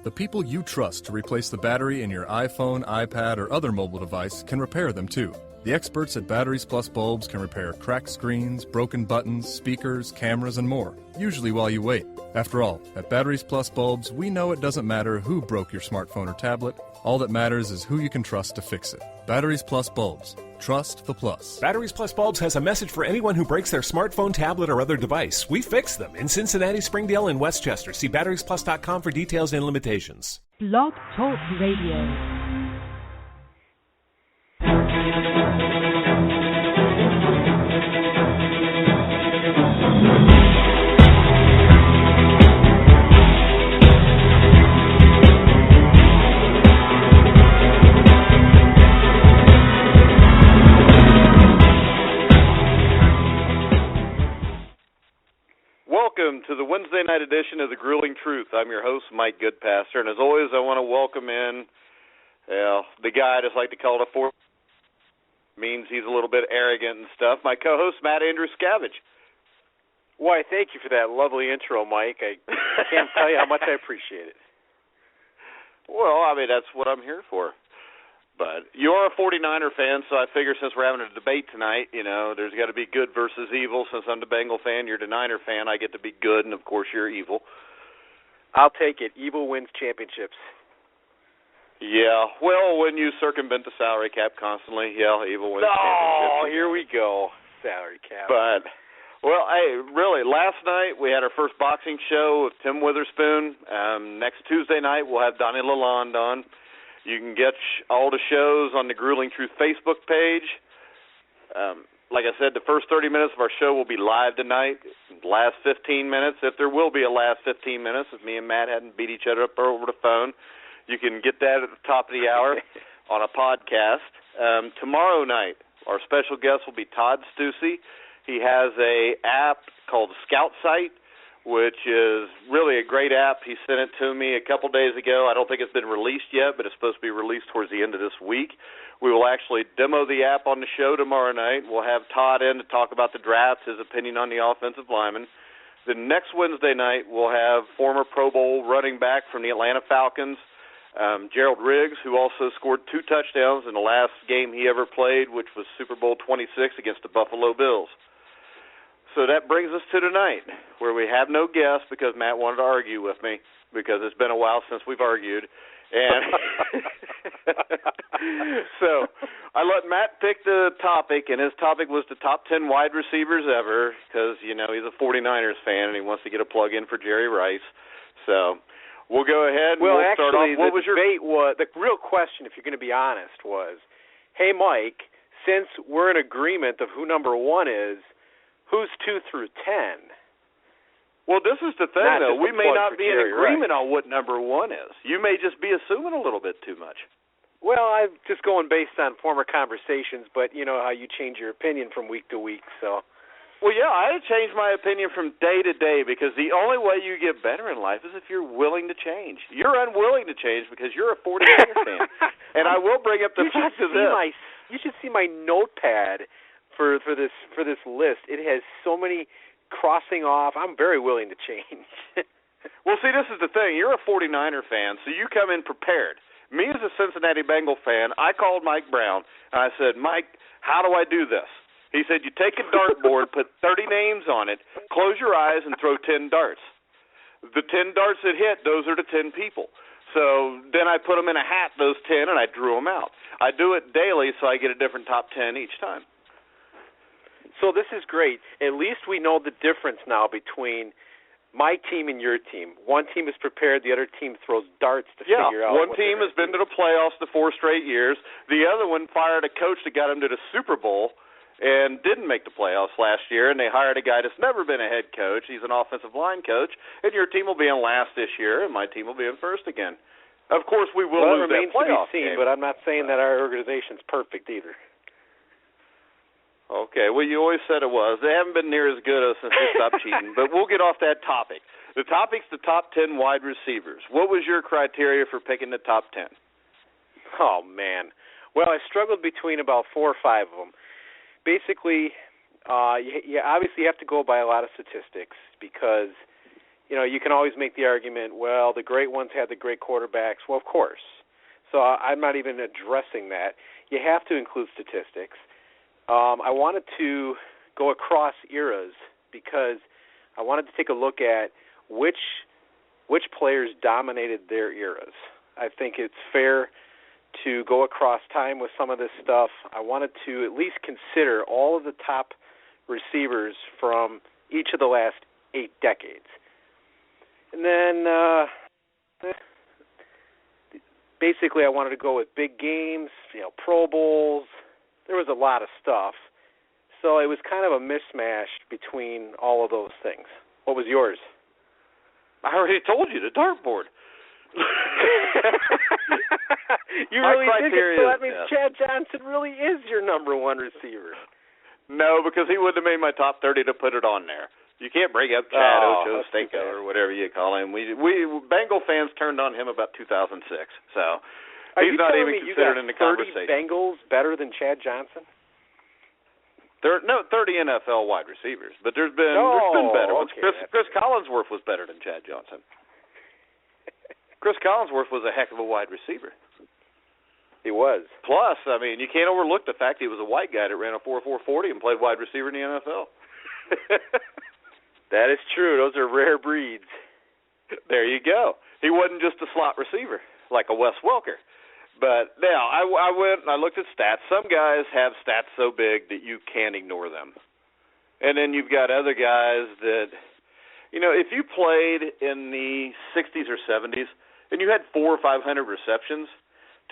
The people you trust to replace the battery in your iPhone, iPad, or other mobile device can repair them too. The experts at Batteries Plus Bulbs can repair cracked screens, broken buttons, speakers, cameras, and more, usually while you wait. After all, at Batteries Plus Bulbs, we know it doesn't matter who broke your smartphone or tablet. All that matters is who you can trust to fix it. Batteries Plus Bulbs. Trust the plus. Batteries Plus Bulbs has a message for anyone who breaks their smartphone, tablet, or other device. We fix them in Cincinnati, Springdale, and Westchester. See batteriesplus.com for details and limitations. Blog Talk Radio. Welcome to the Wednesday night edition of The Grueling Truth. I'm your host, Mike Goodpaster, and as always, I want to welcome in the guy I just like to call it means he's a little bit arrogant and stuff, my co-host, Matt Andruscavage. Why, thank you for that lovely intro, Mike. I can't tell you how much I appreciate it. Well, I mean, that's what I'm here for. But you're a 49er fan, so I figure since we're having a debate tonight, you know, there's got to be good versus evil. Since I'm the Bengal fan, you're the Niner fan, I get to be good, and of course you're evil. I'll take it. Evil wins championships. Yeah, well, when you circumvent the salary cap constantly, yeah, evil wins championships. Oh, here we go. Salary cap. But, well, hey, really, last night we had our first boxing show with Tim Witherspoon. Next Tuesday night we'll have Donnie Lalonde on. You can get all the shows on the Grueling Truth Facebook page. Like I said, the first 30 minutes of our show will be live tonight. The last 15 minutes, if there will be a last 15 minutes, if me and Matt hadn't beat each other up over the phone, you can get that at the top of the hour on a podcast. Tomorrow night, our special guest will be Todd Stussy. He has a app called Scout Site, which is really a great app. He sent it to me a couple days ago. I don't think it's been released yet, but it's supposed to be released towards the end of this week. We will actually demo the app on the show tomorrow night. We'll have Todd in to talk about the draft, his opinion on the offensive lineman. The next Wednesday night, we'll have former Pro Bowl running back from the Atlanta Falcons, Gerald Riggs, who also scored 2 touchdowns in the last game he ever played, which was Super Bowl 26 against the Buffalo Bills. So that brings us to tonight, where we have no guest because Matt wanted to argue with me because it's been a while since we've argued. And so I let Matt pick the topic, and his topic was the top 10 wide receivers ever because, you know, he's a 49ers fan and he wants to get a plug in for Jerry Rice. So we'll go ahead and we'll start off. What was your debate? The real question, if you're going to be honest, was, hey, Mike, since we're in agreement of who number 1 is, who's 2 through 10? Well, this is the thing, though. We may not be in agreement on what number 1 is. You may just be assuming a little bit too much. Well, I'm just going based on former conversations, but you know how you change your opinion from week to week, so. Well, yeah, I change my opinion from day to day because the only way you get better in life is if you're willing to change. You're unwilling to change because you're a 49er fan. And I will bring up the fact of this. You should see my notepad for this list. It has so many crossing off. I'm very willing to change. Well, see, this is the thing. You're a 49er fan, so you come in prepared. Me as a Cincinnati Bengal fan, I called Mike Brown, and I said, Mike, how do I do this? He said, you take a dartboard, put 30 names on it, close your eyes, and throw 10 darts. The 10 darts that hit, those are the 10 people. So then I put them in a hat, those 10, and I drew them out. I do it daily, so I get a different top 10 each time. So this is great. At least we know the difference now between my team and your team. One team is prepared, the other team throws darts to figure out. One team has been to the playoffs the 4 straight years. The other one fired a coach that got him to the Super Bowl and didn't make the playoffs last year, and they hired a guy that's never been a head coach. He's an offensive line coach, and your team will be in last this year, and my team will be in first again. Of course, we will lose that playoff game. But I'm not saying that our organization's perfect either. Okay, well, you always said it was. They haven't been near as good since they stopped cheating, but we'll get off that topic. The topic's the top 10 wide receivers. What was your criteria for picking the top 10? Oh, man. Well, I struggled between about 4 or 5 of them. Basically, you obviously have to go by a lot of statistics because you can always make the argument, well, the great ones had the great quarterbacks. Well, of course. So I'm not even addressing that. You have to include statistics. I wanted to go across eras because I wanted to take a look at which players dominated their eras. I think it's fair to go across time with some of this stuff. I wanted to at least consider all of the top receivers from each of the last 8 decades. And then basically I wanted to go with big games, Pro Bowls. There was a lot of stuff. So it was kind of a mismatch between all of those things. What was yours? I already told you, the dartboard. You really did it, so that means Chad Johnson really is your number one receiver. No, because he wouldn't have made my top 30 to put it on there. You can't bring up Chad Ochocinco or whatever you call him. We Bengal fans turned on him about 2006, so he's not even considered in the conversation. 30 Bengals better than Chad Johnson? 30 NFL wide receivers, but there's been better ones. Okay, Chris Collinsworth was better than Chad Johnson. Chris Collinsworth was a heck of a wide receiver. He was. Plus, you can't overlook the fact he was a white guy that ran a 4.40 and played wide receiver in the NFL. That is true. Those are rare breeds. There you go. He wasn't just a slot receiver like a Wes Welker. But now I went and I looked at stats. Some guys have stats so big that you can't ignore them. And then you've got other guys that, if you played in the 60s or 70s and you had 400 or 500 receptions,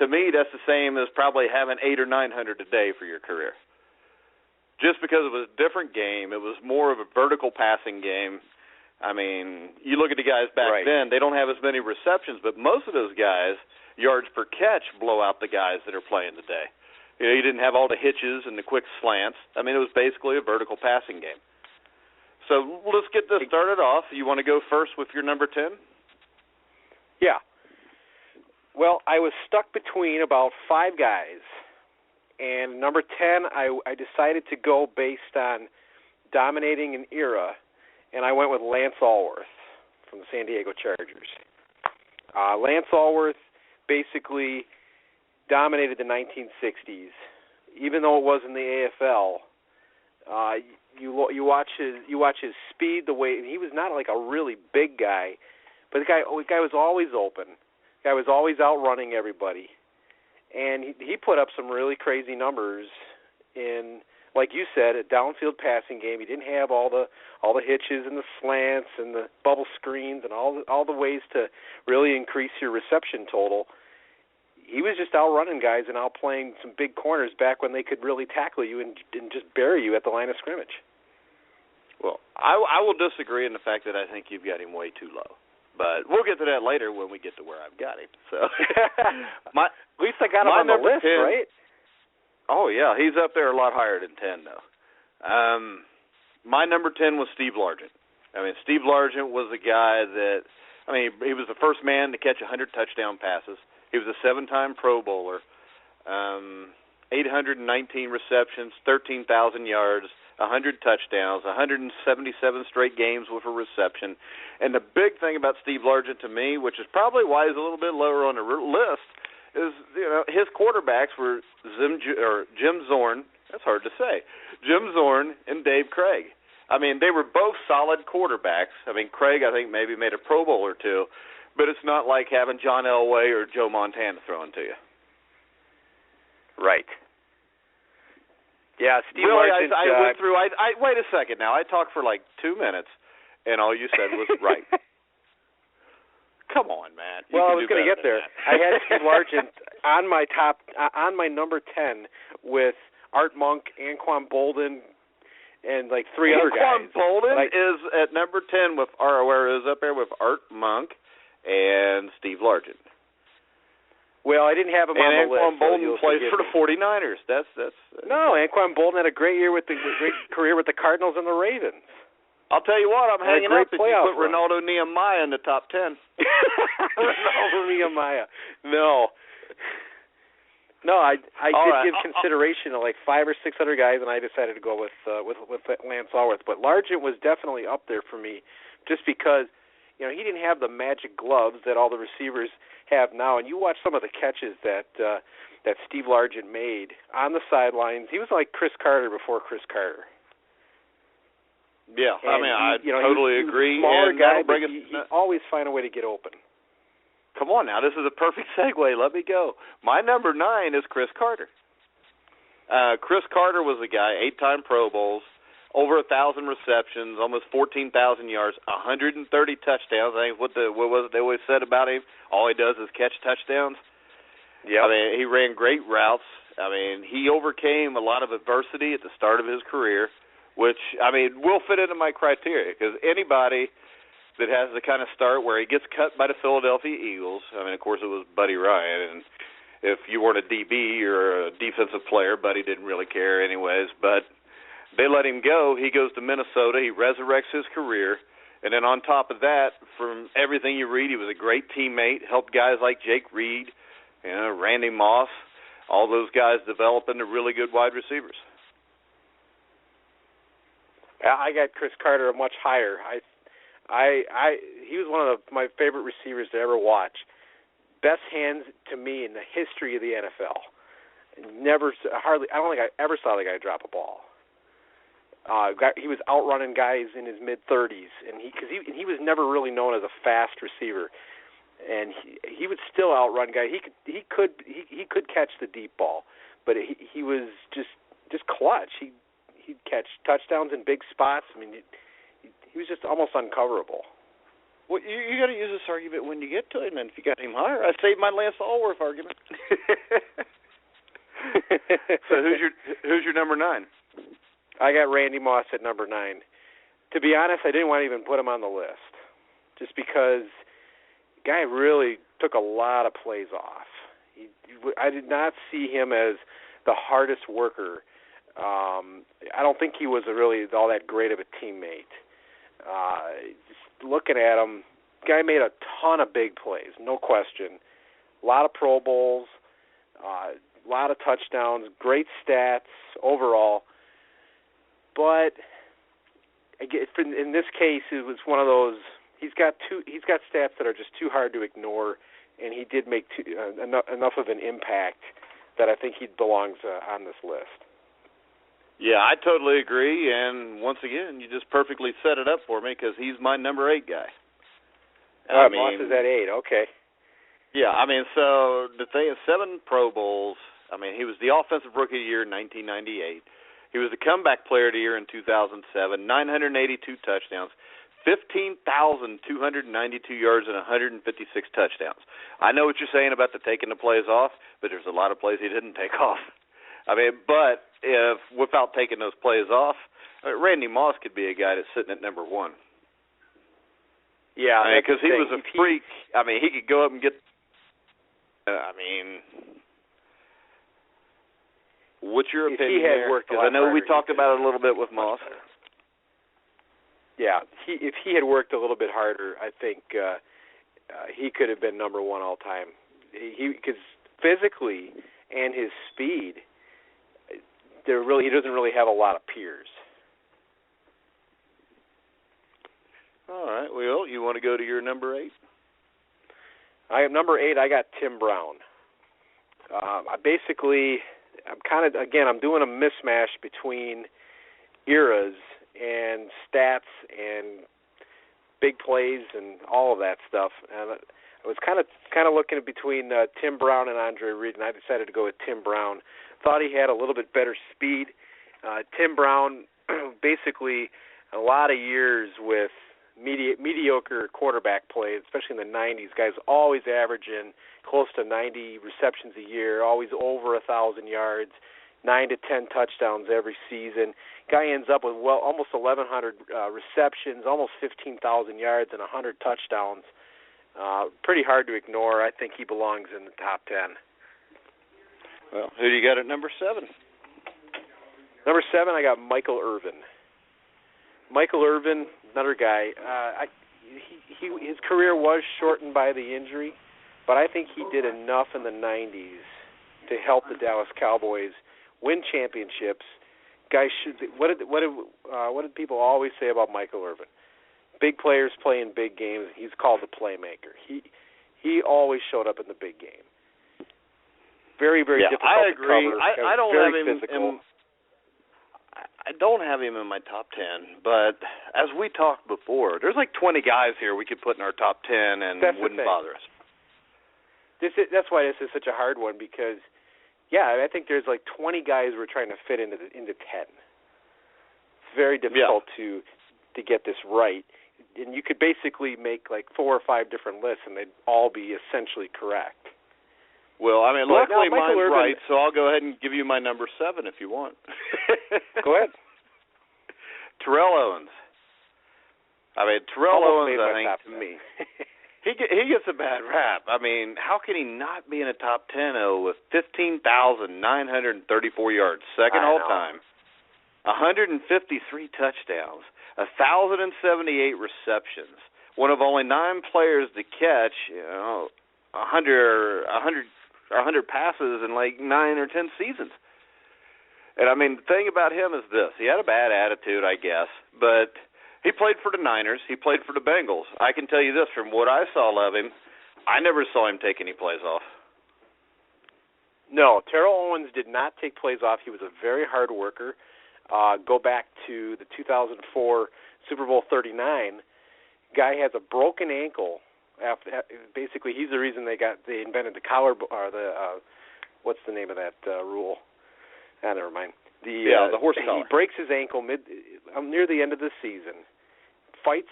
to me that's the same as probably having 800 or 900 a day for your career. Just because it was a different game, it was more of a vertical passing game. You look at the guys back then, they don't have as many receptions, but most of those guys, yards per catch, blow out the guys that are playing today. You didn't have all the hitches and the quick slants. It was basically a vertical passing game. So let's get this started off. You want to go first with your number 10? Yeah. Well, I was stuck between about 5 guys. And number 10, I decided to go based on dominating an era, and I went with Lance Allworth from the San Diego Chargers. Lance Allworth basically dominated the 1960s. Even though it was in the AFL, you watch his speed, the way he was not like a really big guy, but the guy was always open. The guy was always outrunning everybody. And he put up some really crazy numbers in, like you said, a downfield passing game. He didn't have all the hitches and the slants and the bubble screens and all the ways to really increase your reception total. He was just outrunning guys and outplaying some big corners back when they could really tackle you and just bury you at the line of scrimmage. Well, I will disagree in the fact that I think you've got him way too low. But we'll get to that later when we get to where I've got him. So, at least I got him on the list, 10, right? Oh, yeah. He's up there a lot higher than 10, though. My number 10 was Steve Largent. Steve Largent was a guy that, he was the first man to catch 100 touchdown passes. He was a 7-time Pro Bowler, 819 receptions, 13,000 yards, 100 touchdowns, 177 straight games with a reception. And the big thing about Steve Largent to me, which is probably why he's a little bit lower on the list, is his quarterbacks were Jim Zorn. That's hard to say. Jim Zorn and Dave Craig. They were both solid quarterbacks. Craig, I think, maybe made a Pro Bowl or two, but it's not like having John Elway or Joe Montana throwing to you. Right. Yeah, Steve really, Largent. I went through. I wait a second now. I talked for like 2 minutes, and all you said was right. Come on, man. I was going to get there. I had Steve Largent on my number 10 with Art Monk, Anquan Bolden, and like 3 other guys. Anquan Bolden is at number 10 with is up there with Art Monk and Steve Largent. Well, I didn't have him on the list. And Anquan Bolden plays for the 49ers. No, Anquan Bolden had a great career with the Cardinals and the Ravens. I'll tell you what, I'm hanging up if you put run. Ronaldo Nehemiah in the top 10. Ronaldo Nehemiah. No, I did give consideration to like 500 or 600 guys, and I decided to go with Lance Allworth. But Largent was definitely up there for me, just because he didn't have the magic gloves that all the receivers have now. And you watch some of the catches that Steve Largent made on the sidelines. He was like Chris Carter before Chris Carter. Yeah, and I totally agree. He was a smaller guy, but he always find a way to get open. Come on now, this is a perfect segue. Let me go. My number 9 is Chris Carter. Chris Carter was a guy, 8-time Pro Bowls, over 1,000 receptions, almost 14,000 yards, 130 touchdowns. I think what was it they always said about him? All he does is catch touchdowns. Yeah. I mean, he ran great routes. I mean, he overcame a lot of adversity at the start of his career, which, I mean, will fit into my criteria because anybody that has the kind of start where he gets cut by the Philadelphia Eagles, I mean, of course, it was Buddy Ryan, and if you weren't a DB or a defensive player, Buddy didn't really care anyways, but they let him go. He goes to Minnesota. He resurrects his career. And then on top of that, from everything you read, he was a great teammate, helped guys like Jake Reed, Randy Moss, all those guys develop into really good wide receivers. I got Chris Carter much higher. He was one of my favorite receivers to ever watch. Best hands to me in the history of the NFL. I don't think I ever saw the guy drop a ball. He was outrunning guys in his mid-30s, and he was never really known as a fast receiver, and he would still outrun guys. He could catch the deep ball, but he was just clutch. He'd catch touchdowns in big spots. I mean, he was just almost uncoverable. Well, you got to use this argument when you get to it, and if you got him higher, I'd save my Lance Allworth argument. So who's your number 9? I got Randy Moss at number 9. To be honest, I didn't want to even put him on the list, just because the guy really took a lot of plays off. I did not see him as the hardest worker. I don't think he was really all that great of a teammate. Just looking at him, the guy made a ton of big plays, no question. A lot of Pro Bowls, a lot of touchdowns, great stats overall. But in this case, it was one of those. He's got stats that are just too hard to ignore, and he did make enough of an impact that I think he belongs on this list. Yeah, I totally agree. And once again, you just perfectly set it up for me because he's my number 8 guy. Moss is at 8. Okay. Yeah, I mean, so the thing is, 7 Pro Bowls. I mean, he was the Offensive Rookie of the Year in 1998. He was the Comeback Player of the Year in 2007, 982 touchdowns, 15,292 yards, and 156 touchdowns. I know what you're saying about the taking the plays off, but there's a lot of plays he didn't take off. I mean, but if without taking those plays off, Randy Moss could be a guy that's sitting at number 1. Yeah, because he was a freak. I mean, he could go up and get. What's your opinion there? Because I know we talked about it a little bit with Moss. Yeah, if he had worked a little bit harder, I think he could have been number 1 all time. Because physically and his speed, he doesn't really have a lot of peers. All right. Well, you want to go to your number 8? Number 8, I got Tim Brown. I'm doing a mismatch between eras and stats and big plays and all of that stuff. And I was kind of looking between Tim Brown and Andre Reed, and I decided to go with Tim Brown. Thought he had a little bit better speed. Tim Brown, basically a lot of years with mediocre quarterback play, especially in the 90s. Guys always averaging close to 90 receptions a year, always over 1,000 yards, 9 to 10 touchdowns every season. Guy ends up with almost 1,100 receptions, almost 15,000 yards, and 100 touchdowns. Pretty hard to ignore. I think he belongs in the top 10. Well, who do you got at number 7? Number 7, I got Michael Irvin. Michael Irvin, another guy. His career was shortened by the injury, but I think he did enough in the 90s to help the Dallas Cowboys win championships. Guys, what did people always say about Michael Irvin? big players playing big games. He's called the playmaker. He always showed up in the big game. Very, very difficult I agree. to cover. I don't very have him physical. I don't have him in my top 10, but as we talked before, there's like 20 guys here we could put in our top 10 and wouldn't bother us. That's why this is such a hard one because, I think there's like 20 guys we're trying to fit into 10. It's very difficult to get this right. And you could basically make like 4 or 5 different lists, and they'd all be essentially correct. Well, I mean, luckily mine's Irvin, right, so I'll go ahead and give you my number 7 if you want. Go ahead. Terrell Owens. I mean, Terrell Owens, I think, to me, he gets a bad rap. I mean, how can he not be in a top 10 with 15,934 yards, second all-time, 153 touchdowns, 1,078 receptions, one of only 9 players to catch, 100 passes in like 9 or 10 seasons. And I mean, the thing about him is this: he had a bad attitude, I guess, but he played for the Niners. He played for the Bengals. I can tell you this from what I saw of him: I never saw him take any plays off. No, Terrell Owens did not take plays off. He was a very hard worker. Go back to the 2004 Super Bowl 39. Guy has a broken ankle. Basically, he's the reason they invented the collar or the what's the name of that rule? Never mind. The horse collar. He breaks his ankle near the end of the season. Fights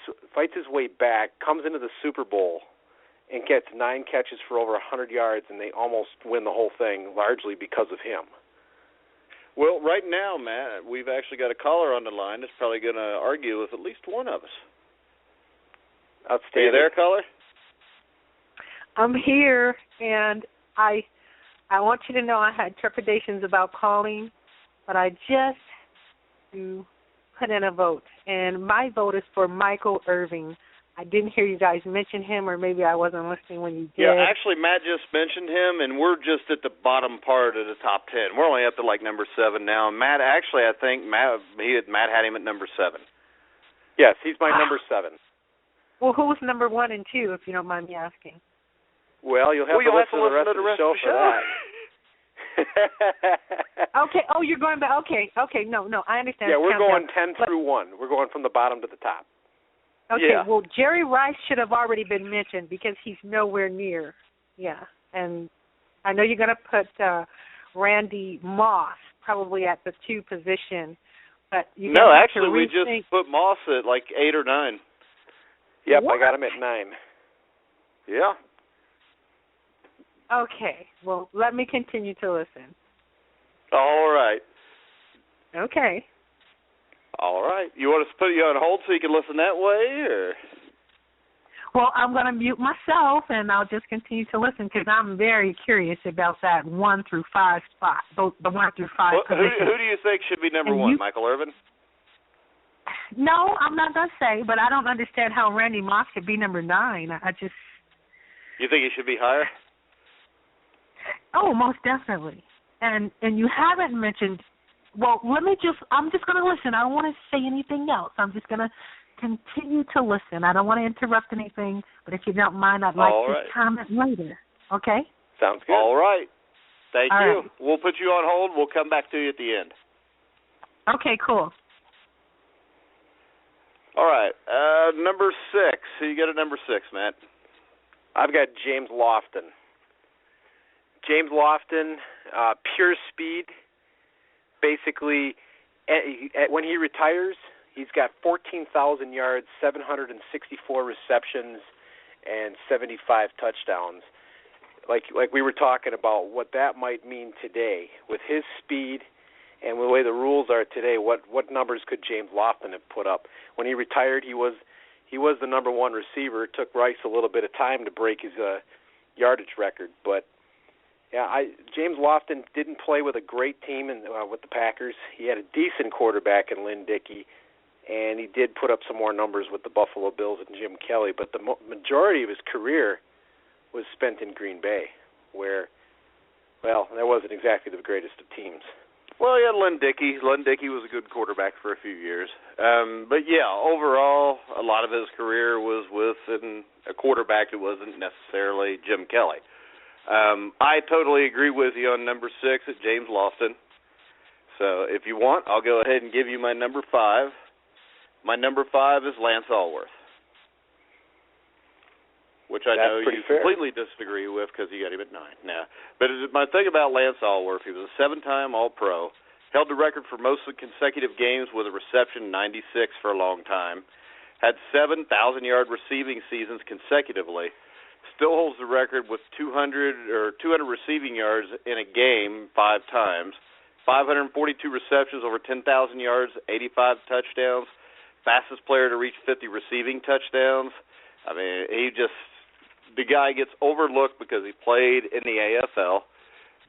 his way back. Comes into the Super Bowl and gets 9 catches for over 100 yards, and they almost win the whole thing, largely because of him. Well, right now, Matt, we've actually got a caller on the line that's probably going to argue with at least one of us. Outstanding. Are you there, caller? I'm here, and I want you to know I had trepidations about calling, but I just to put in a vote, and my vote is for Michael Irvin. I didn't hear you guys mention him, or maybe I wasn't listening when you did. Yeah, actually, Matt just mentioned him, and we're just at the bottom part of the top 10. We're only up to like number 7 now. Matt, actually, I think Matt had him at number 7. Yes, he's my number 7. Well, who's number 1 and 2, if you don't mind me asking? Well, you'll have to listen to the rest of the show for that. Okay. Oh, you're going back. Okay. No, I understand. Yeah, we're going 10 through 1. We're going from the bottom to the top. Okay. Yeah. Well, Jerry Rice should have already been mentioned because he's nowhere near. Yeah, and I know you're going to put Randy Moss probably at the 2 position, but no, actually, we just put Moss at like 8 or 9. Yep, what? I got him at 9. Yeah. Okay. Well, let me continue to listen. All right. Okay. All right. You want us to put you on hold so you can listen that way, or? Well, I'm going to mute myself, and I'll just continue to listen because I'm very curious about that 1 through 5 spot, the 1 through 5 position. Who do you think should be number 1, Michael Irvin? No, I'm not going to say, but I don't understand how Randy Moss could be number 9. You think he should be higher? Oh, most definitely. And you haven't mentioned, well, I'm just going to listen. I don't want to say anything else. I'm just going to continue to listen. I don't want to interrupt anything, but if you don't mind, I'd like to comment later. Okay? Sounds good. All right. Thank All you. right. We'll put you on hold. We'll come back to you at the end. Okay, cool. All right. Number 6. Who you got at number 6, Matt? I've got James Lofton. James Lofton, pure speed. Basically, when he retires, he's got 14,000 yards, 764 receptions, and 75 touchdowns. Like we were talking about, what that might mean today with his speed and the way the rules are today. What numbers could James Lofton have put up? When he retired, he was the number 1 receiver. It took Rice a little bit of time to break his yardage record, but. Yeah, James Lofton didn't play with a great team with the Packers. He had a decent quarterback in Lynn Dickey, and he did put up some more numbers with the Buffalo Bills and Jim Kelly, but the majority of his career was spent in Green Bay, where, well, that wasn't exactly the greatest of teams. Well, yeah, Len Dickey. Len Dickey was a good quarterback for a few years. But, yeah, overall, a lot of his career was with a quarterback who wasn't necessarily Jim Kelly. I totally agree with you on number 6 at James Lofton. So if you want, I'll go ahead and give you my number 5. My number 5 is Lance Allworth, which I know you completely disagree with because you got him at 9. Now, but my thing about Lance Allworth, he was a 7-time All-Pro, held the record for most consecutive games with a reception 96 for a long time, had 7,000-yard receiving seasons consecutively, still holds the record with 200 receiving yards in a game 5 times, 542 receptions over 10,000 yards, 85 touchdowns, fastest player to reach 50 receiving touchdowns. I mean, the guy gets overlooked because he played in the AFL,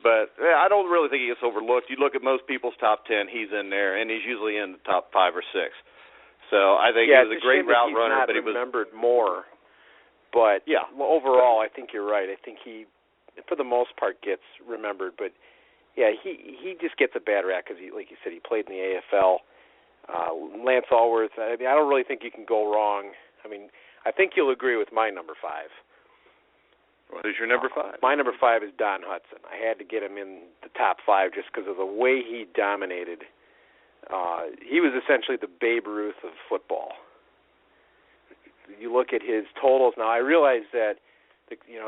but I don't really think he gets overlooked. You look at most people's top 10, he's in there, and he's usually in the top 5 or 6. So I think he was a great route runner, but he was remembered more. But yeah, overall, I think you're right. I think he, for the most part, gets remembered. But yeah, he just gets a bad rap because, like you said, he played in the AFL. Lance Allworth, I mean, I don't really think you can go wrong. I mean, I think you'll agree with my number 5. What is your number 5? My number 5 is Don Hudson. I had to get him in the top 5 just because of the way he dominated. He was essentially the Babe Ruth of football. You look at his totals now. I realize that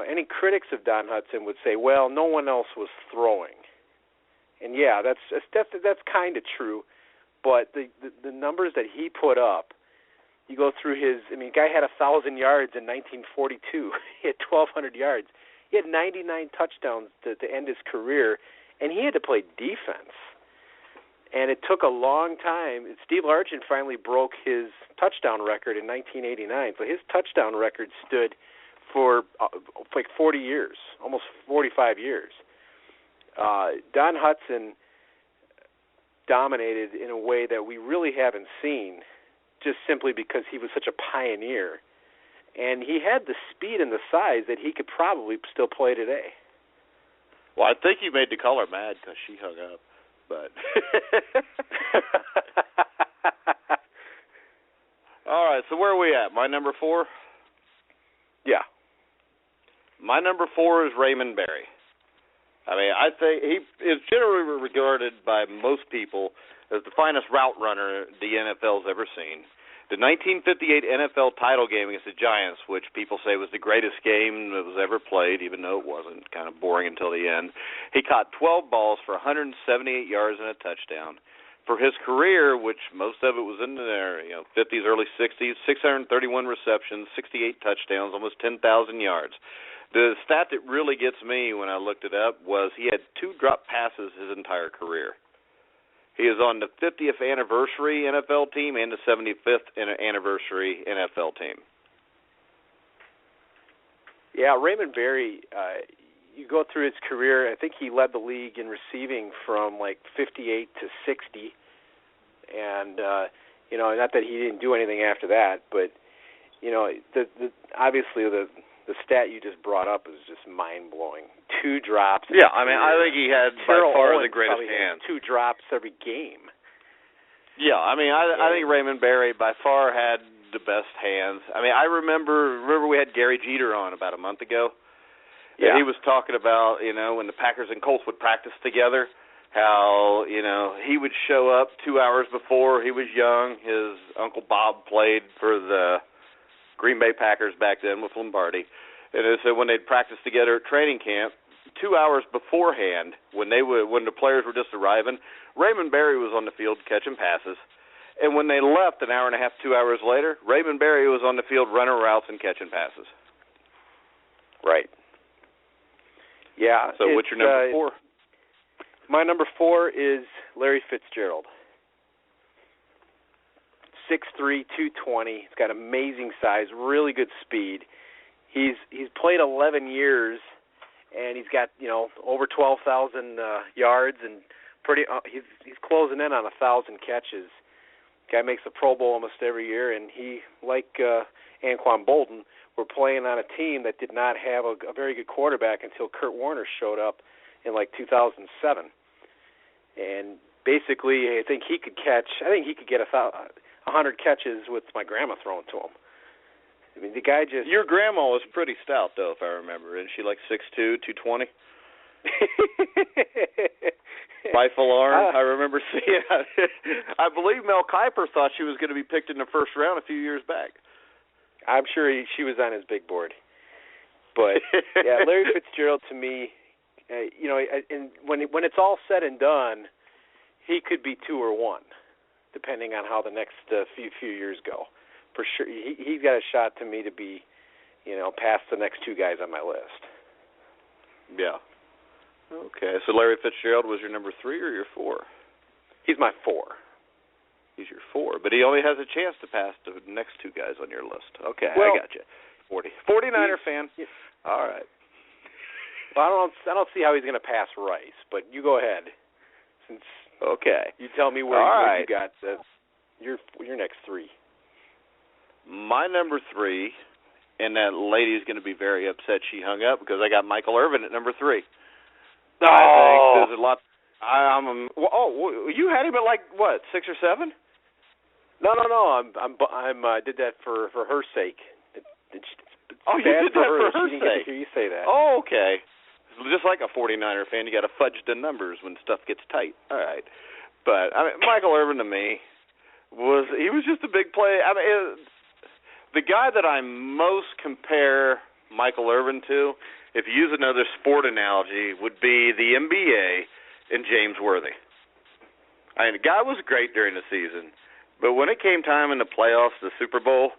any critics of Don Hudson would say, well, no one else was throwing, and yeah, that's kind of true. But the numbers that he put up, you go through his. I mean, the guy had 1,000 yards in 1942. He had 1,200 yards. He had 99 touchdowns to end his career, and he had to play defense. And it took a long time. Steve Largent finally broke his touchdown record in 1989. So his touchdown record stood for like 40 years, almost 45 years. Don Hudson dominated in a way that we really haven't seen, just simply because he was such a pioneer. And he had the speed and the size that he could probably still play today. Well, I think you made the caller mad because she hung up. But all right, so where are we at? My number 4? Yeah. My number 4 is Raymond Berry. I mean, I think he is generally regarded by most people as the finest route runner the NFL's ever seen. The 1958 NFL title game against the Giants, which people say was the greatest game that was ever played, even though it wasn't, kind of boring until the end. He caught 12 balls for 178 yards and a touchdown. For his career, which most of it was in their 50s, early 60s, 631 receptions, 68 touchdowns, almost 10,000 yards. The stat that really gets me when I looked it up was he had 2 drop passes his entire career. He is on the 50th anniversary NFL team and the 75th anniversary NFL team. Yeah, Raymond Berry, you go through his career, I think he led the league in receiving from like 58 to 60. And, not that he didn't do anything after that, but, obviously the stat you just brought up is just mind-blowing. 2 drops. Yeah, I mean, I think he had by far the greatest hands. 2 drops every game. Yeah, I mean, I think Raymond Berry by far had the best hands. I mean, I remember we had Gary Jeter on about a month ago. Yeah. He was talking about, when the Packers and Colts would practice together, how, he would show up 2 hours before he was young. His Uncle Bob played for the Green Bay Packers back then with Lombardi. And so when they'd practice together at training camp, 2 hours beforehand, when the players were just arriving, Raymond Berry was on the field catching passes. And when they left an hour and a half, 2 hours later, Raymond Berry was on the field running routes and catching passes. Right. Yeah. So what's your number 4? My number 4 is Larry Fitzgerald. 6'3", 220. He's got amazing size, really good speed. He's played 11 years, and he's got over 12,000 yards, and he's closing in on 1,000 catches. Guy makes the Pro Bowl almost every year, and he, like Anquan Bolden, were playing on a team that did not have a very good quarterback until Kurt Warner showed up in like 2007. And basically, I think he could get 100 catches with my grandma throwing to him. I mean, the guy just... Your grandma was pretty stout, though, if I remember. Isn't she like 6'2", 220? Rifle arm, I remember seeing it. I believe Mel Kiper thought she was going to be picked in the first round a few years back. I'm sure she was on his big board. But, yeah, Larry Fitzgerald, to me, and when it's all said and done, he could be 2 or 1, depending on how the next few years go. For sure, he's got a shot to me to be, past the next 2 guys on my list. Yeah. Okay, so Larry Fitzgerald was your number 3 or your 4? He's my 4. He's your 4, but he only has a chance to pass the next 2 guys on your list. Okay, well, I got you. 49er fan. All right. Well, I don't see how he's going to pass Rice, but you go ahead. Since you tell me where you got your next 3. My number 3, and that lady's going to be very upset she hung up because I got Michael Irvin at number 3. Oh. I think there's a lot. You had him at like what, 6 or 7? No. I did that for her sake. It's you did that for her sake. Get to hear you say that. Oh, okay. Just like a 49er fan, you got to fudge the numbers when stuff gets tight. All right, but Michael Irvin to me was just a big play. The guy that I most compare Michael Irvin to, if you use another sport analogy, would be the NBA and James Worthy. The guy was great during the season, but when it came time in the playoffs, the Super Bowl,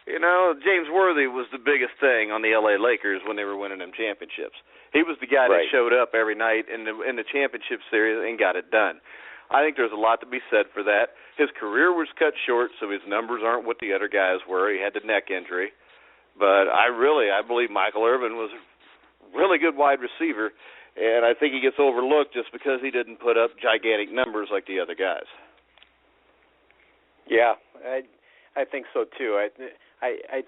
James Worthy was the biggest thing on the LA Lakers when they were winning them championships. He was the guy that showed up every night in the championship series and got it done. I think there's a lot to be said for that. His career was cut short, so his numbers aren't what the other guys were. He had the neck injury. But I believe Michael Irvin was a really good wide receiver, and I think he gets overlooked just because he didn't put up gigantic numbers like the other guys. Yeah, I think so too. I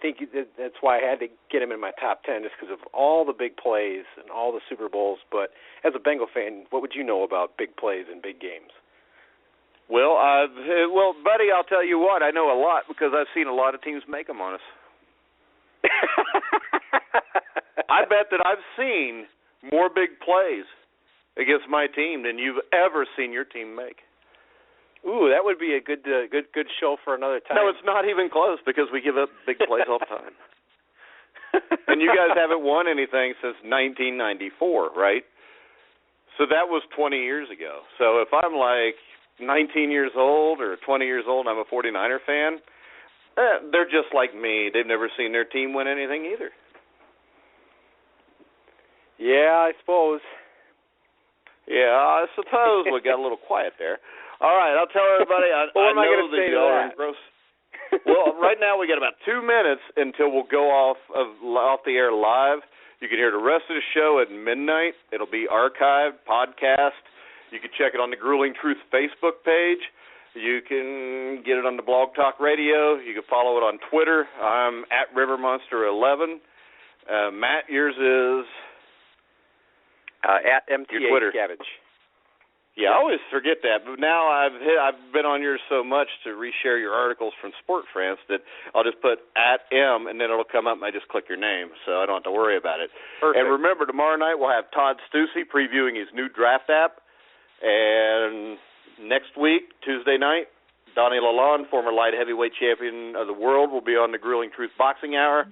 think that's why I had to get him in my top 10, just because of all the big plays and all the Super Bowls. But as a Bengal fan, what would you know about big plays and big games? Well, buddy, I'll tell you what. I know a lot because I've seen a lot of teams make them on us. I bet that I've seen more big plays against my team than you've ever seen your team make. Ooh, that would be a good show for another time. No, it's not even close because we give up big plays all the time. And you guys haven't won anything since 1994, right? So that was 20 years ago. So if I'm like 19 years old or 20 years old and I'm a 49er fan, they're just like me. They've never seen their team win anything either. Yeah, I suppose. Yeah, I suppose we got a little quiet there. All right, I'll tell everybody. I know that y'all are engrossed. Well, right now we got about 2 minutes until we'll go off the air live. You can hear the rest of the show at midnight. It'll be archived, podcast. You can check it on the Grueling Truth Facebook page. You can get it on the Blog Talk Radio. You can follow it on Twitter. I'm at RiverMonster11. Matt, yours is? At Andruscavage. Yeah, I always forget that, but now I've been on yours so much to reshare your articles from Sport France that I'll just put at M, and then it'll come up, and I just click your name, so I don't have to worry about it. Perfect. And remember, tomorrow night we'll have Todd Stussy previewing his new draft app, and next week, Tuesday night, Donnie Lalonde, former light heavyweight champion of the world, will be on the Grueling Truth Boxing Hour.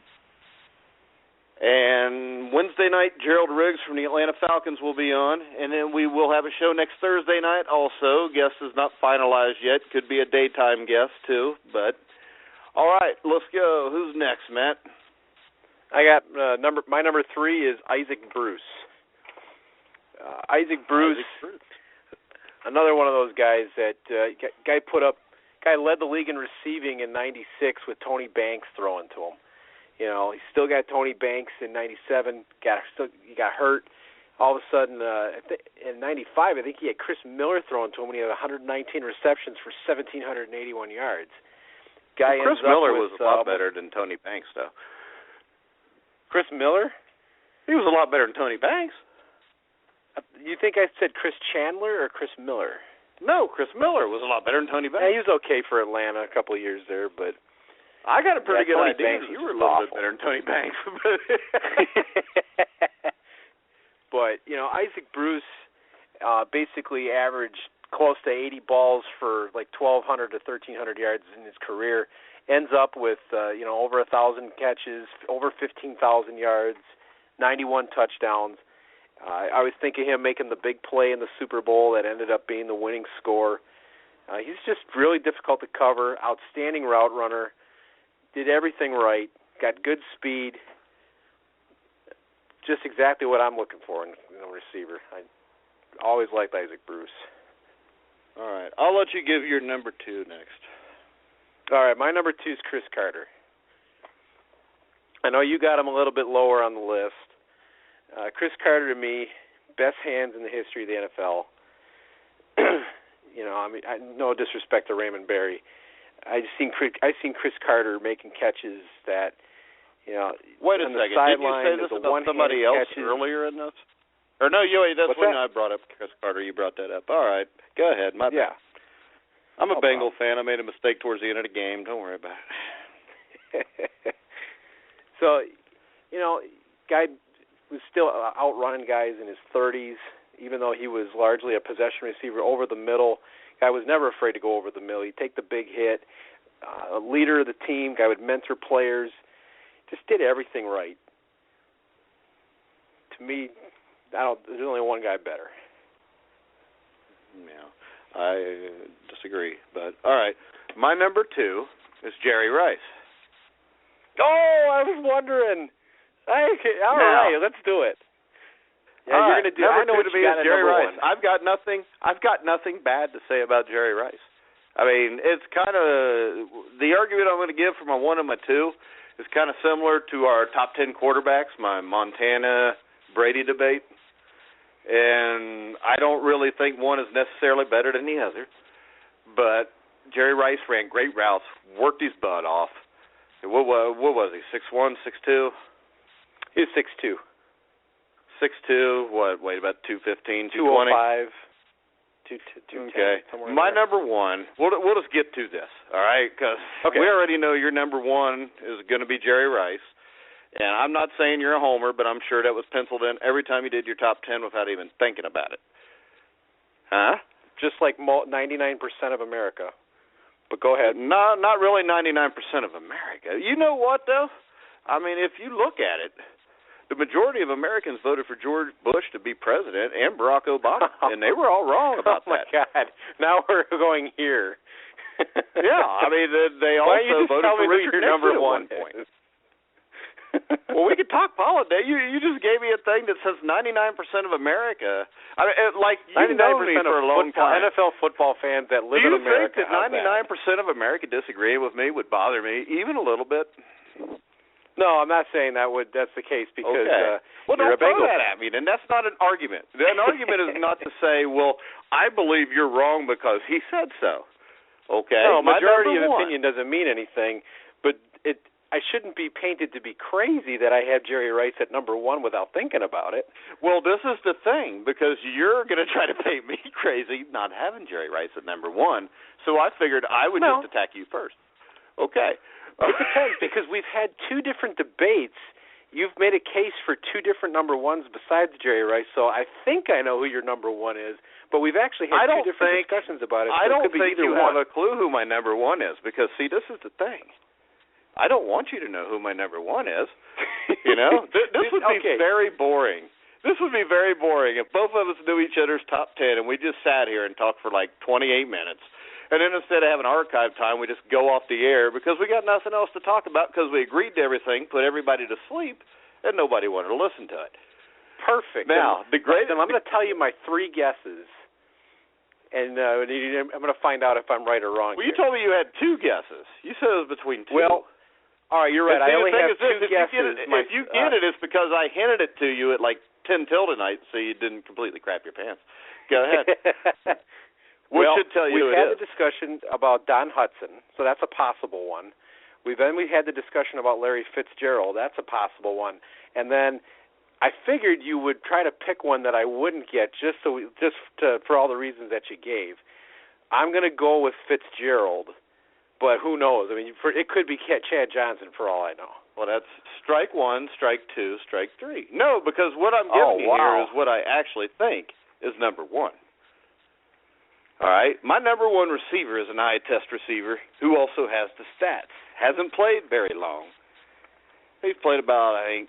And Wednesday night, Gerald Riggs from the Atlanta Falcons will be on. And then we will have a show next Thursday night also. Guest is not finalized yet. Could be a daytime guest, too. But, all right, let's go. Who's next, Matt? I got my number 3 is Isaac Bruce. Isaac Bruce, another one of those guys that guy led the league in receiving in '96 with Tony Banks throwing to him. He still got Tony Banks in '97. He got hurt. All of a sudden, in '95, I think he had Chris Miller throwing to him when he had 119 receptions for 1,781 yards. Chris Miller was a lot better than Tony Banks, though. Chris Miller? He was a lot better than Tony Banks. You think I said Chris Chandler or Chris Miller? No, Chris Miller was a lot better than Tony Banks. Yeah, he was okay for Atlanta a couple of years there, but I got a pretty good Tony idea Banks that you were a little bit better than Tony Banks. But, Isaac Bruce basically averaged close to 80 balls for like 1,200 to 1,300 yards in his career, ends up with, over 1,000 catches, over 15,000 yards, 91 touchdowns. I always think of him making the big play in the Super Bowl that ended up being the winning score. He's just really difficult to cover, outstanding route runner, did everything right, got good speed, just exactly what I'm looking for in a receiver. I always liked Isaac Bruce. All right. I'll let you give your number 2 next. All right, my number 2 is Chris Carter. I know you got him a little bit lower on the list. Chris Carter, to me, best hands in the history of the NFL. No disrespect to Raymond Berry. I've seen Chris Carter making catches that, Wait a second. Did you say this about somebody else catches. Earlier in this? Or no, that's when I brought up Chris Carter. You brought that up. All right. Go ahead. My bad. I'm a Bengal fan. I made a mistake towards the end of the game. Don't worry about it. So, guy was still outrunning guys in his 30s, even though he was largely a possession receiver over the middle. Guy was never afraid to go over the middle. He'd take the big hit. A leader of the team. Guy would mentor players. Just did everything right. To me, there's only one guy better. Yeah, I disagree. But all right, my number 2 is Jerry Rice. Oh, I was wondering. All right, let's do it. Yeah, you're going to do. I know what you got at Jerry number Rice. 1. I've got nothing bad to say about Jerry Rice. I mean, it's kind of the argument I'm going to give for my 1 and my 2 is kind of similar to our top 10 quarterbacks, my Montana Brady debate. And I don't really think one is necessarily better than the other. But Jerry Rice ran great routes, worked his butt off. What was he, 6'1", 6'2"? He was 6'2". 6'2", what, weighed about 215, 220? 205. 210, okay. My number 1, we'll just get to this, all right? Because we already know your number 1 is going to be Jerry Rice. And I'm not saying you're a homer, but I'm sure that was penciled in every time you did your top 10 without even thinking about it. Huh? Just like 99% of America. But go ahead. No, not really 99% of America. You know what, though? I mean, if you look at it, the majority of Americans voted for George Bush to be president and Barack Obama, and they were all wrong about that. Oh, my God. Now we're going here. Yeah, I mean, they also voted for Richard Nixon at one point. Well, we could talk politics. You just gave me a thing that says 99% of America. I mean, you've known me for a long time. NFL football fans that live in America. Do you think that 99% of America disagreeing with me would bother me even a little bit? No, I'm not saying that's the case because well, you're a don't throw Bengal that at me. Then that's not an argument. An argument is not to say, well, I believe you're wrong because he said so. Okay. No, majority of opinion doesn't mean anything, but I shouldn't be painted to be crazy that I have Jerry Rice at number 1 without thinking about it. Well, this is the thing, because you're going to try to paint me crazy not having Jerry Rice at number 1, so I figured I would just attack you first. Okay. It depends, because we've had 2 different debates. You've made a case for 2 different number 1s besides Jerry Rice, so I think I know who your number 1 is, but we've actually had 2 different discussions about it. So I don't think you have a a clue who my number 1 is, because, see, this is the thing. I don't want you to know who my number 1 is. You know, this would be very boring. This would be very boring if both of us knew each other's top 10 and we just sat here and talked for like 28 minutes. And then instead of having archive time, we just go off the air because we got nothing else to talk about because we agreed to everything, put everybody to sleep, and nobody wanted to listen to it. Perfect. Now, I'm going to tell you my 3 guesses. And I'm going to find out if I'm right or wrong. Well, you told me you had 2 guesses. You said it was between 2. Well, all right, you're right. I only have 2 guesses. If you get it, it's because I hinted it to you at like 10 till tonight, so you didn't completely crap your pants. Go ahead. Should tell you we've had the discussion about Don Hudson, so that's a possible one. We had the discussion about Larry Fitzgerald. That's a possible one. And then I figured you would try to pick one that I wouldn't get, for all the reasons that you gave. I'm going to go with Fitzgerald, but who knows? I mean, it could be Chad Johnson for all I know. Well, that's strike one, strike two, strike three. No, because what I'm giving you here is what I actually think is number one. All right? My number one receiver is an eye test receiver who also has the stats. Hasn't played very long. He's played about, I think,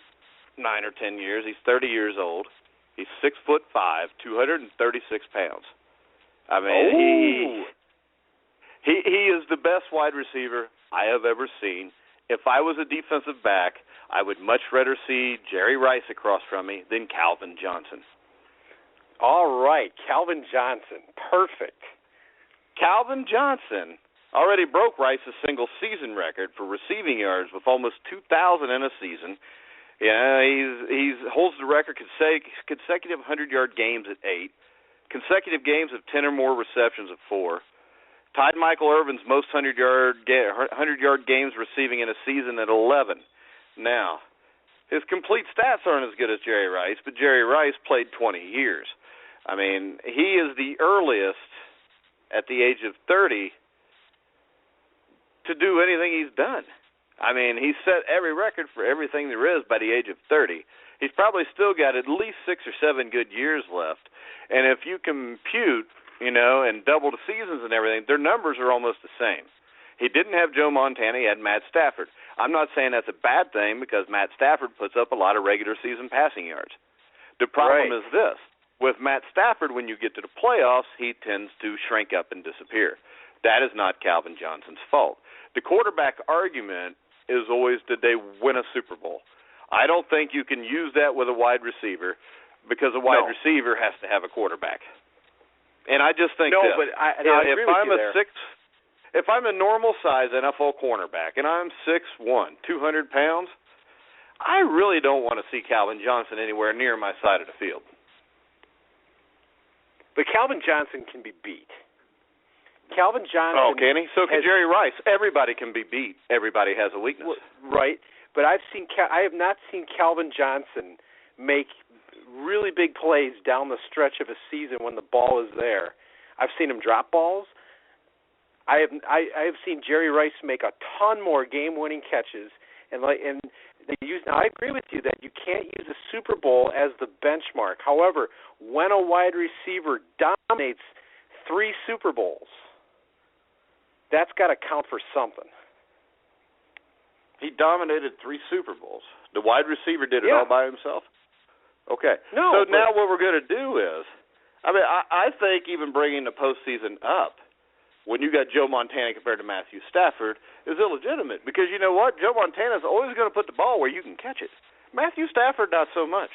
9 or 10 years. He's 30 years old. He's 6'5", 236 pounds. I mean, he is the best wide receiver I have ever seen. If I was a defensive back, I would much rather see Jerry Rice across from me than Calvin Johnson. All right, Calvin Johnson. Perfect. Calvin Johnson already broke Rice's single-season record for receiving yards with almost 2,000 in a season. Yeah, he holds the record consecutive 100-yard games at 8, consecutive games of 10 or more receptions at 4. Tied Michael Irvin's most 100-yard games receiving in a season at 11. Now, his complete stats aren't as good as Jerry Rice, but Jerry Rice played 20 years. I mean, he is the earliest at the age of 30 to do anything he's done. I mean, he set every record for everything there is by the age of 30. He's probably still got at least 6 or 7 good years left. And if you compute, and double the seasons and everything, their numbers are almost the same. He didn't have Joe Montana. He had Matt Stafford. I'm not saying that's a bad thing because Matt Stafford puts up a lot of regular season passing yards. The problem is this. With Matt Stafford, when you get to the playoffs, he tends to shrink up and disappear. That is not Calvin Johnson's fault. The quarterback argument is always, did they win a Super Bowl? I don't think you can use that with a wide receiver because a wide receiver has to have a quarterback. And I just think I agree with you there. If I'm a normal size NFL cornerback and I'm 6'1", 200 pounds, I really don't want to see Calvin Johnson anywhere near my side of the field. But Calvin Johnson can be beat. Calvin Johnson. Oh, can he? So can Jerry Rice. Everybody can be beat. Everybody has a weakness. Right. But I have not seen Calvin Johnson make really big plays down the stretch of a season when the ball is there. I've seen him drop balls. I have seen Jerry Rice make a ton more game-winning catches, and they use. Now I agree with you that you can't use the Super Bowl as the benchmark. However, when a wide receiver dominates 3 Super Bowls, that's got to count for something. He dominated 3 Super Bowls. The wide receiver did it all by himself? Okay. So now what we're going to do is, I think even bringing the postseason up, when you got Joe Montana compared to Matthew Stafford, is illegitimate. Because you know what? Joe Montana's always going to put the ball where you can catch it. Matthew Stafford, not so much.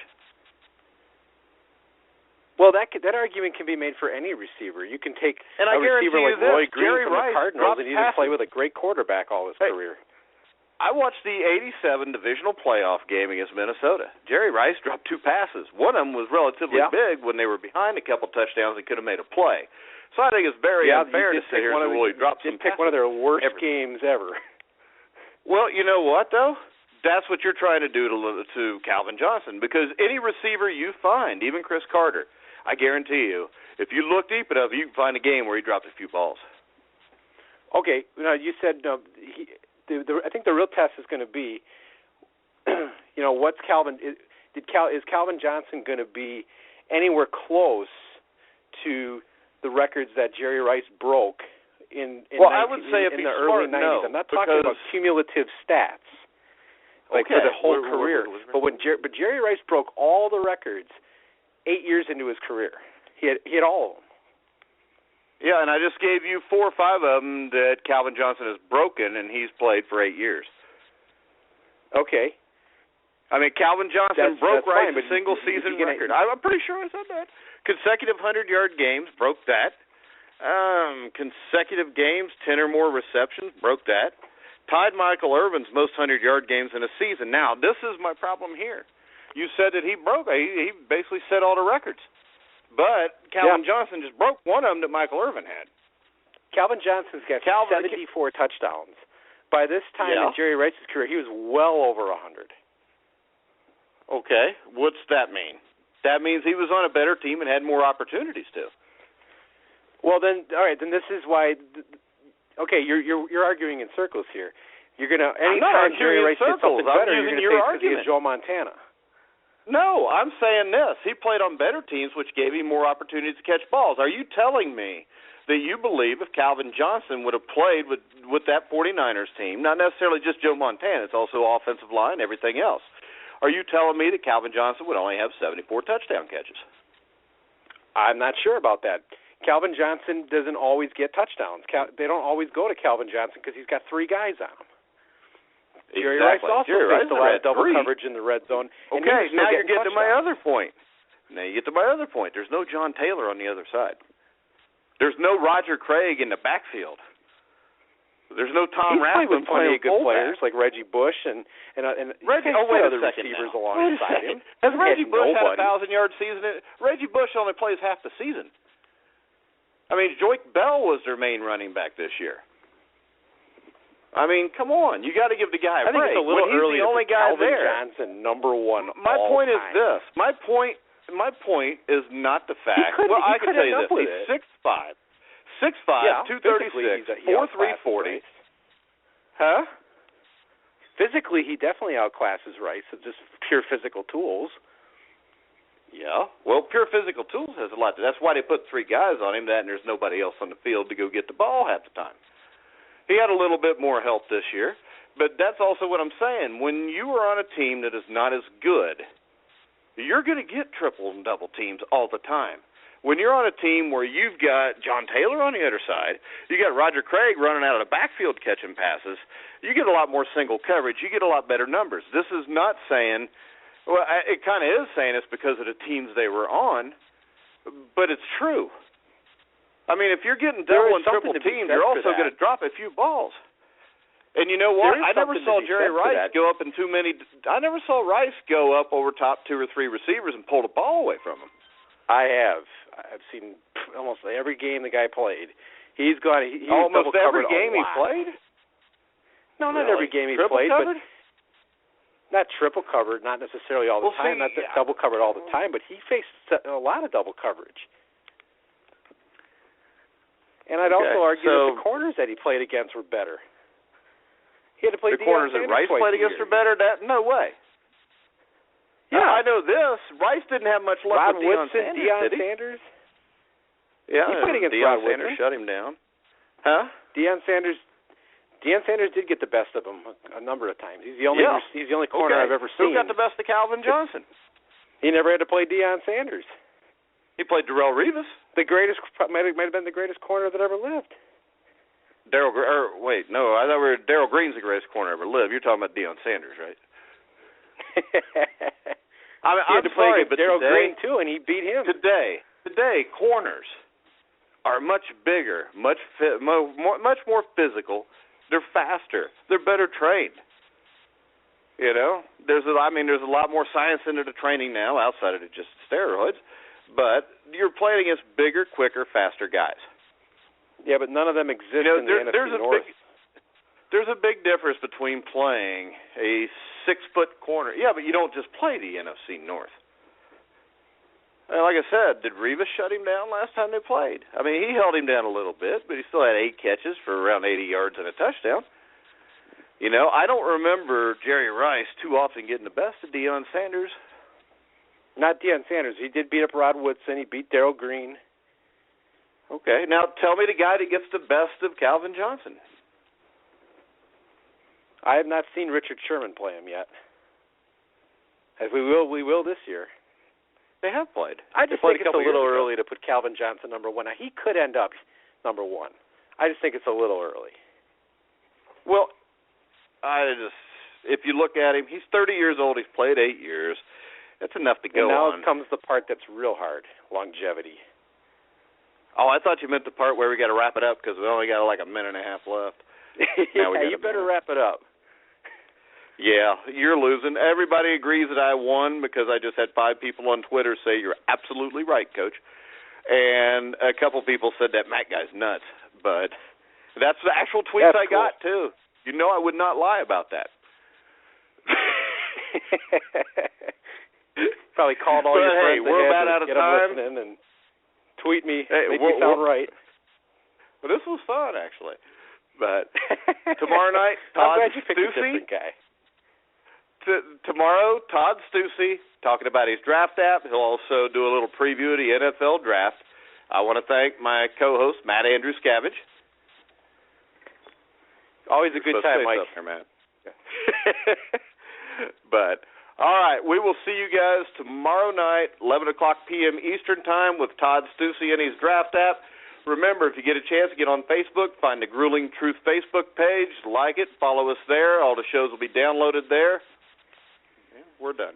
Well, that argument can be made for any receiver. You can take a receiver like Roy Green from the Cardinals, and he didn't play with a great quarterback all his career. I watched the 87 divisional playoff game against Minnesota. Jerry Rice dropped 2 passes. One of them was relatively big when they were behind a couple touchdowns and could have made a play. So I think it's very unfair to say here that he dropped some passes. Pick one of their worst games ever. Well, you know what, though? That's what you're trying to do to Calvin Johnson, because any receiver you find, even Chris Carter, I guarantee you, if you look deep enough, you can find a game where he dropped a few balls. Okay. Now, you said I think the real test is going to be, what's Calvin? Is Calvin Johnson going to be anywhere close to the records that Jerry Rice broke in the early 90s? I'm not talking about cumulative stats, for the whole career. But Jerry Rice broke all the records 8 years into his career. He had all of them. Yeah, and I just gave you 4 or 5 of them that Calvin Johnson has broken, and he's played for 8 years. Okay. Calvin Johnson broke Rice's single-season record. I'm pretty sure I said that. Consecutive 100-yard games, broke that. Consecutive games, 10 or more receptions, broke that. Tied Michael Irvin's most 100-yard games in a season. Now, this is my problem here. You said that he basically set all the records. But Calvin Johnson just broke one of them that Michael Irvin had. Calvin Johnson's got 74 touchdowns. By this time in Jerry Rice's career, he was well over 100. Okay. What's that mean? That means he was on a better team and had more opportunities to. Well, then, all right, then this is why. Okay, you're arguing in circles here. You're gonna anytime Jerry Rice did something better, you're gonna say it's because of Joe Montana. No, I'm saying this. He played on better teams, which gave him more opportunities to catch balls. Are you telling me that you believe if Calvin Johnson would have played with that 49ers team, not necessarily just Joe Montana, it's also offensive line, everything else, are you telling me that Calvin Johnson would only have 74 touchdown catches? I'm not sure about that. Calvin Johnson doesn't always get touchdowns. They don't always go to Calvin Johnson because he's got three guys on him. Jerry Rice also faced a lot of double coverage in the red zone. Okay, now you're getting to my other point. There's no John Taylor on the other side. There's no Roger Craig in the backfield. There's no Tom Rathman playing plenty of good players like Reggie Bush and Reggie. Oh, wait a second receivers now. alongside him. Has Reggie Bush had a 1,000-yard season? Reggie Bush only plays half the season. I mean, Joique Bell was their main running back this year. I mean, come on. You got to give the guy a break. I think it's a little early the only guy Calvin there. Johnson, number one. My point is this. My point is not the fact. I can tell you this. He's 6'5", 236, 4'3", 40. Huh? Physically, he definitely outclasses Rice with just pure physical tools. Yeah. Well, pure physical tools has a lot. That's why they put three guys on him, and there's nobody else on the field to go get the ball half the time. He had a little bit more help this year, but that's also what I'm saying. When you are on a team that is not as good, you're going to get triple and double teams all the time. When you're on a team where you've got John Taylor on the other side, you got Roger Craig running out of the backfield catching passes, you get a lot more single coverage. You get a lot better numbers. This is not saying, well, it kind of is saying it's because of the teams they were on, but it's true. I mean, if you're getting double and triple teams, you're also going to drop a few balls. And you know what? I never saw Jerry Rice go up in too many. I never saw Rice go up over top 2 or 3 receivers and pull the ball away from him. I have. I've seen almost every game the guy played. He's gone. He's almost every game he played. No, not every game he played, but not triple covered, not necessarily all the time, not double covered all the time, but he faced a lot of double coverage. And I'd also argue that the corners that he played against were better. He had to play the corners that Rice played against were better. No way. Yeah, I know this. Rice didn't have much luck with Deion Sanders. Yeah, he played against Deion Rod Sanders Woodson. shut him down. Huh? Deion Sanders did get the best of him a number of times. He's the only corner I've ever seen. Who got the best of Calvin Johnson? He never had to play Deion Sanders. He played Darrelle Revis. The greatest might have been the greatest corner that ever lived. I thought Darrell Green's the greatest corner ever lived. You're talking about Deion Sanders, right? I'm sorry, but Darrell Green too, and he beat him. Today, corners are much bigger, much more physical. They're faster. They're better trained. You know, there's a lot more science into the training now, outside of just steroids. But you're playing against bigger, quicker, faster guys. Yeah, but none of them exist in the NFC North. There's a big difference between playing a 6-foot corner. Yeah, but you don't just play the NFC North. And like I said, did Revis shut him down last time they played? I mean, he held him down a little bit, but he still had 8 catches for around 80 yards and a touchdown. You know, I don't remember Jerry Rice too often getting the best of Deion Sanders. Not Deion Sanders. He did beat up Rod Woodson. He beat Darrell Green. Okay, now tell me the guy that gets the best of Calvin Johnson. I have not seen Richard Sherman play him yet. As we will this year. They have played. I just think it's a little early to put Calvin Johnson number 1. Now, he could end up number 1. I just think it's a little early. Well, if you look at him, he's 30 years old. He's played 8 years. That's enough to go on. And now comes the part that's real hard, longevity. Oh, I thought you meant the part where we got to wrap it up because we only got like a minute and a half left. Yeah, you better wrap it up. Yeah, you're losing. Everybody agrees that I won because I just had 5 people on Twitter say you're absolutely right, Coach. And a couple people said that Matt guy's nuts. But that's the actual tweets I got, too. You know I would not lie about that. Probably called all your friends we're about out of get time. Them listening and tweet me, make me sound right. But this was fun, actually. But tomorrow night, Todd I'm glad you picked a Stussy. different guy. Tomorrow, Todd Stussy talking about his draft app. He'll also do a little preview of the NFL draft. I want to thank my co-host, Matt Andruscavage. Always a good time, Mike. There, Matt. But, all right, we will see you guys tomorrow night, 11 o'clock p.m. Eastern Time with Todd Stussy and his draft app. Remember, if you get a chance, get on Facebook, find the Grueling Truth Facebook page, like it, follow us there. All the shows will be downloaded there. Yeah, we're done.